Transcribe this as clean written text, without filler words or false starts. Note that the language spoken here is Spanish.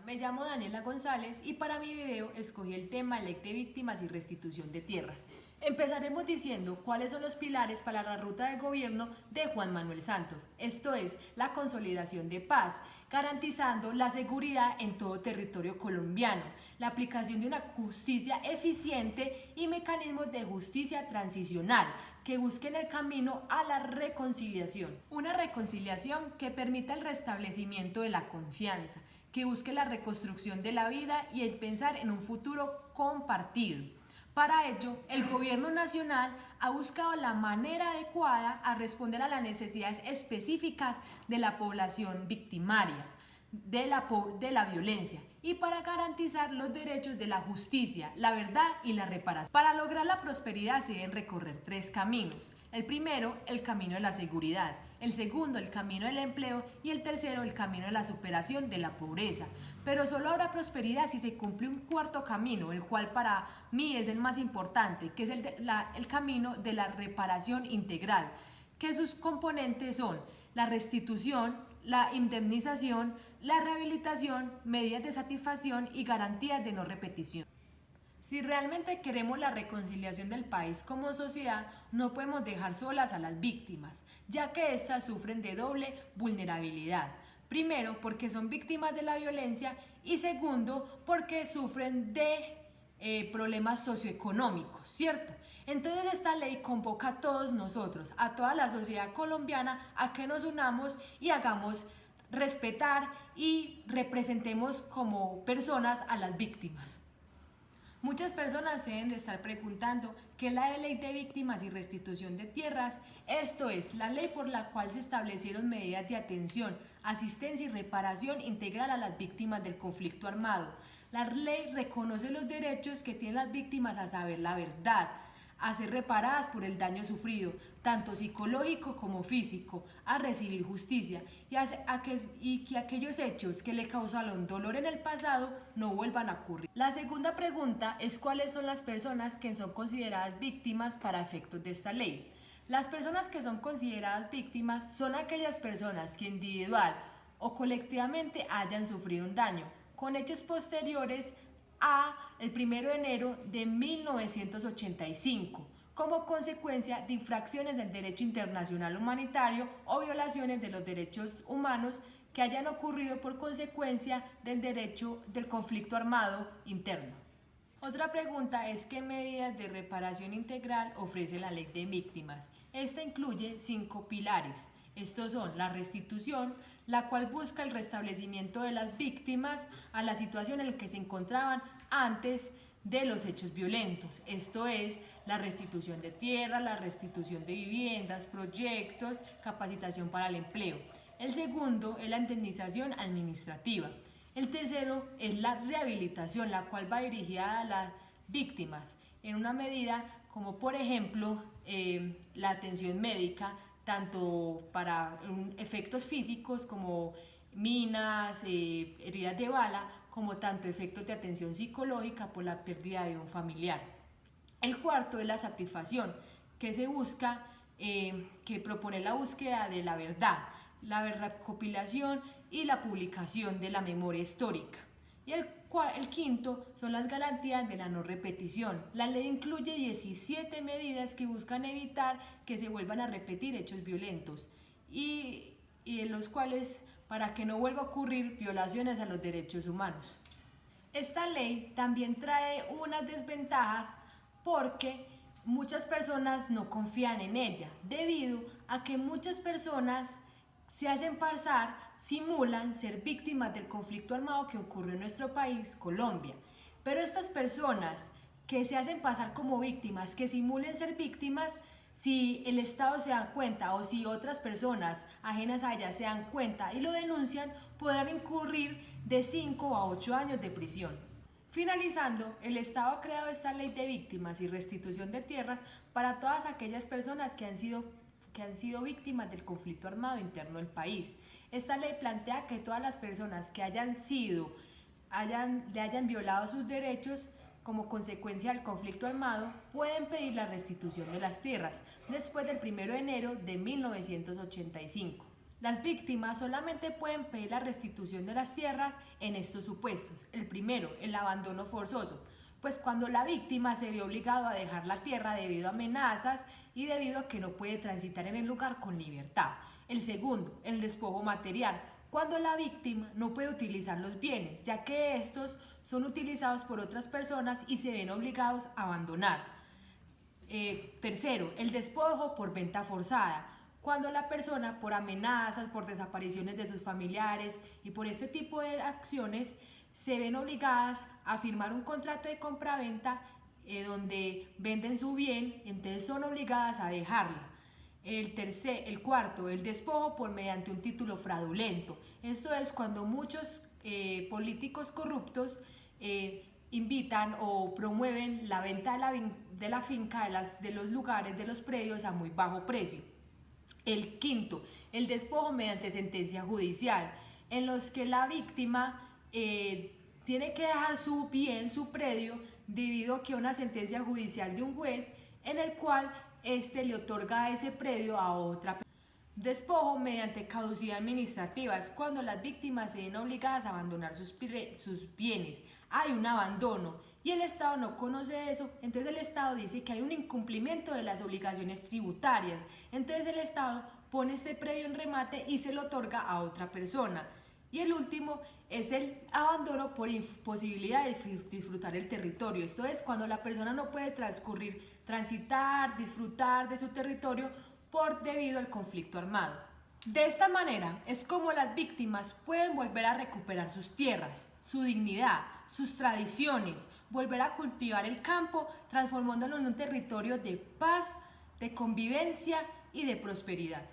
Me llamo Daniela González y para mi video escogí el tema Ley de Víctimas y Restitución de Tierras. Empezaremos diciendo cuáles son los pilares para la ruta de gobierno de Juan Manuel Santos, esto es, la consolidación de paz, garantizando la seguridad en todo territorio colombiano, la aplicación de una justicia eficiente y mecanismos de justicia transicional que busquen el camino a la reconciliación. Una reconciliación que permita el restablecimiento de la confianza, que busque la reconstrucción de la vida y el pensar en un futuro compartido. Para ello, el gobierno nacional ha buscado la manera adecuada a responder a las necesidades específicas de la población victimaria de la violencia y para garantizar los derechos de la justicia, la verdad y la reparación. Para lograr la prosperidad se deben recorrer tres caminos. El primero, el camino de la seguridad. El segundo, el camino del empleo. Y el tercero, el camino de la superación de la pobreza. Pero solo habrá prosperidad si se cumple un cuarto camino, el cual para mí es el más importante, que es el camino de la reparación integral, que sus componentes son la restitución, la indemnización, la rehabilitación, medidas de satisfacción y garantías de no repetición. Si realmente queremos la reconciliación del país como sociedad, no podemos dejar solas a las víctimas, ya que éstas sufren de doble vulnerabilidad. Primero, porque son víctimas de la violencia y segundo, porque sufren de problemas socioeconómicos, ¿cierto? Entonces esta ley convoca a todos nosotros, a toda la sociedad colombiana, a que nos unamos y hagamos respetar y representemos como personas a las víctimas. Muchas personas deben de estar preguntando qué es la Ley de Víctimas y Restitución de Tierras. Esto es la ley por la cual se establecieron medidas de atención, asistencia y reparación integral a las víctimas del conflicto armado. La ley reconoce los derechos que tienen las víctimas a saber la verdad, a ser reparadas por el daño sufrido, tanto psicológico como físico, a recibir justicia y que aquellos hechos que le causaron dolor en el pasado no vuelvan a ocurrir. La segunda pregunta es cuáles son las personas que son consideradas víctimas para efectos de esta ley. Las personas que son consideradas víctimas son aquellas personas que individual o colectivamente hayan sufrido un daño con hechos posteriores a el 1 de enero de 1985 como consecuencia de infracciones del derecho internacional humanitario o violaciones de los derechos humanos que hayan ocurrido por consecuencia del conflicto armado interno. Otra pregunta es qué medidas de reparación integral ofrece la Ley de Víctimas. Esta incluye 5 pilares. Estos son la restitución, la cual busca el restablecimiento de las víctimas a la situación en la que se encontraban antes de los hechos violentos. Esto es la restitución de tierra, la restitución de viviendas, proyectos, capacitación para el empleo. El segundo es la indemnización administrativa. El tercero es la rehabilitación, la cual va dirigida a las víctimas en una medida como por ejemplo la atención médica, tanto para efectos físicos como minas, heridas de bala, como tanto efectos de atención psicológica por la pérdida de un familiar. El cuarto es la satisfacción, que se busca, que propone la búsqueda de la verdad, la recopilación y la publicación de la memoria histórica. Y el quinto son las garantías de la no repetición. La ley incluye 17 medidas que buscan evitar que se vuelvan a repetir hechos violentos y en los cuales para que no vuelva a ocurrir violaciones a los derechos humanos. Esta ley también trae unas desventajas porque muchas personas no confían en ella debido a que muchas personas se hacen pasar, simulan ser víctimas del conflicto armado que ocurrió en nuestro país, Colombia. Pero estas personas que se hacen pasar como víctimas, que simulen ser víctimas, si el Estado se da cuenta o si otras personas ajenas a ellas se dan cuenta y lo denuncian, podrán incurrir de 5 a 8 años de prisión. Finalizando, el Estado ha creado esta ley de víctimas y restitución de tierras para todas aquellas personas que han sido víctimas del conflicto armado interno del país. Esta ley plantea que todas las personas que le hayan violado sus derechos como consecuencia del conflicto armado pueden pedir la restitución de las tierras después del 1 de enero de 1985. Las víctimas solamente pueden pedir la restitución de las tierras en estos supuestos. El primero, el abandono forzoso, pues cuando la víctima se ve obligado a dejar la tierra debido a amenazas y debido a que no puede transitar en el lugar con libertad. El segundo, el despojo material, cuando la víctima no puede utilizar los bienes, ya que estos son utilizados por otras personas y se ven obligados a abandonar. Tercero, el despojo por venta forzada, cuando la persona por amenazas, por desapariciones de sus familiares y por este tipo de acciones se ven obligadas a firmar un contrato de compraventa donde venden su bien, entonces son obligadas a dejarla. El cuarto, el despojo por mediante un título fraudulento. Esto es cuando muchos políticos corruptos invitan o promueven la venta de la finca, de los lugares, de los predios a muy bajo precio. El quinto, el despojo mediante sentencia judicial, en los que la víctima tiene que dejar su bien, su predio, debido a que una sentencia judicial de un juez en el cual le otorga ese predio a otra persona. Despojo mediante caducidad administrativa es cuando las víctimas se ven obligadas a abandonar sus bienes. Hay un abandono y el Estado no conoce eso, entonces el Estado dice que hay un incumplimiento de las obligaciones tributarias. Entonces el Estado pone este predio en remate y se lo otorga a otra persona. Y el último es el abandono por imposibilidad de disfrutar el territorio. Esto es cuando la persona no puede transitar, disfrutar de su territorio debido al conflicto armado. De esta manera es como las víctimas pueden volver a recuperar sus tierras, su dignidad, sus tradiciones, volver a cultivar el campo, transformándolo en un territorio de paz, de convivencia y de prosperidad.